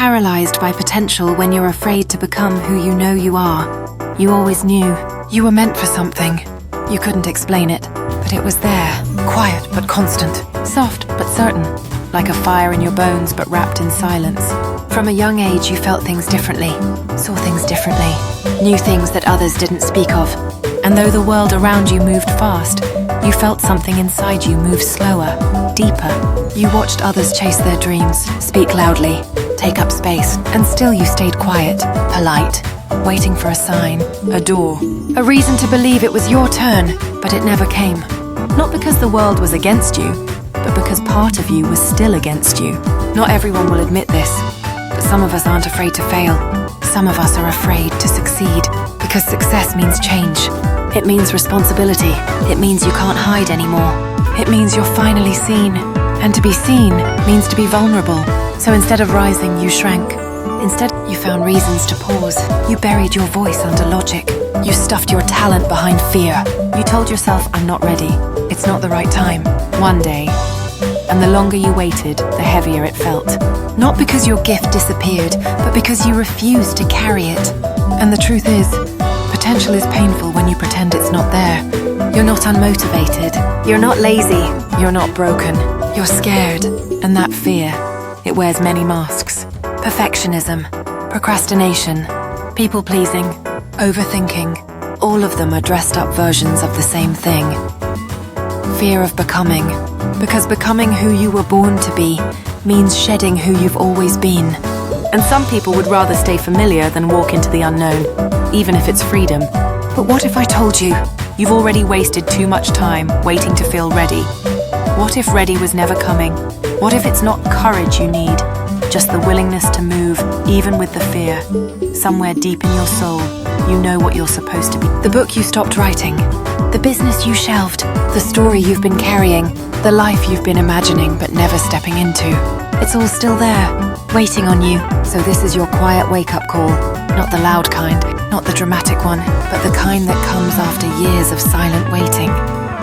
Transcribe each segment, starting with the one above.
paralyzed by potential when you're afraid to become who you know you are. You always knew. You were meant for something. You couldn't explain it, but it was there. Quiet but constant. Soft but certain. Like a fire in your bones but wrapped in silence. From a young age you felt things differently. Saw things differently. Knew things that others didn't speak of. And though the world around you moved fast, you felt something inside you move slower, deeper. You watched others chase their dreams, speak loudly, take up space, and still you stayed quiet, polite, waiting for a sign, a door, a reason to believe it was your turn, but it never came. Not because the world was against you, but because part of you was still against you. Not everyone will admit this, but some of us aren't afraid to fail. Some of us are afraid to succeed, because success means change. It means responsibility. It means you can't hide anymore. It means you're finally seen. And to be seen means to be vulnerable. So instead of rising, you shrank. Instead, you found reasons to pause. You buried your voice under logic. You stuffed your talent behind fear. You told yourself, I'm not ready. It's not the right time. One day. And the longer you waited, the heavier it felt. Not because your gift disappeared, but because you refused to carry it. And the truth is, potential is painful when you pretend it's not there. You're not unmotivated. You're not lazy. You're not broken. You're scared. And that fear, it wears many masks. Perfectionism, procrastination, people-pleasing, overthinking. All of them are dressed up versions of the same thing. Fear of becoming. Because becoming who you were born to be means shedding who you've always been. And some people would rather stay familiar than walk into the unknown, even if it's freedom. But what if I told you, you've already wasted too much time waiting to feel ready? What if ready was never coming? What if it's not courage you need, just the willingness to move, even with the fear? Somewhere deep in your soul, you know what you're supposed to be. The book you stopped writing, the business you shelved, the story you've been carrying, the life you've been imagining but never stepping into. It's all still there, waiting on you. So this is your quiet wake-up call. Not the loud kind, not the dramatic one, but the kind that comes after years of silent waiting.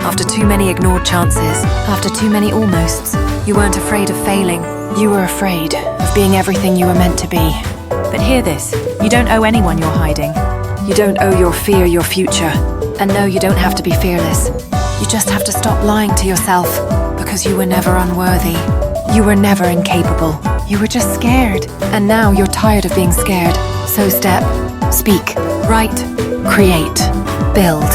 After too many ignored chances, after too many almosts. You weren't afraid of failing. You were afraid of being everything you were meant to be. But hear this, you don't owe anyone your hiding. You don't owe your fear your future. And no, you don't have to be fearless. You just have to stop lying to yourself, because you were never unworthy. You were never incapable. You were just scared. And now you're tired of being scared. So step, speak, write, create, build,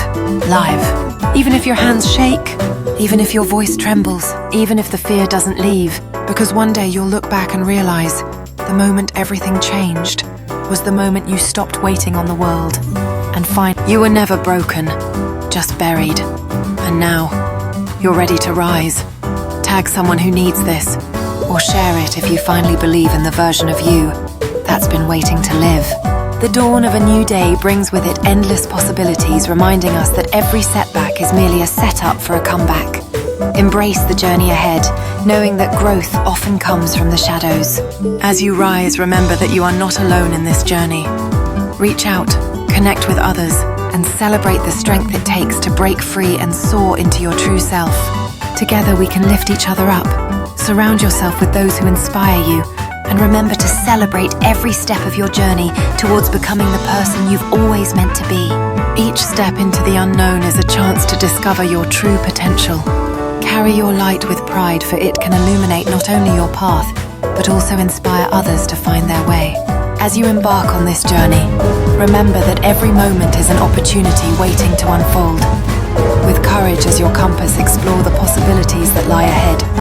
live. Even if your hands shake, even if your voice trembles, even if the fear doesn't leave. Because one day you'll look back and realize the moment everything changed was the moment you stopped waiting on the world. And find you were never broken, just buried. And now, you're ready to rise. Tag someone who needs this, or share it if you finally believe in the version of you that's been waiting to live. The dawn of a new day brings with it endless possibilities, reminding us that every setback is merely a setup for a comeback. Embrace the journey ahead, knowing that growth often comes from the shadows. As you rise, remember that you are not alone in this journey. Reach out, connect with others, and celebrate the strength it takes to break free and soar into your true self. Together we can lift each other up. Surround yourself with those who inspire you, and remember to celebrate every step of your journey towards becoming the person you've always meant to be. Each step into the unknown is a chance to discover your true potential. Carry your light with pride, for it can illuminate not only your path, but also inspire others to find their way. As you embark on this journey, remember that every moment is an opportunity waiting to unfold. With courage as your compass, explore the possibilities that lie ahead.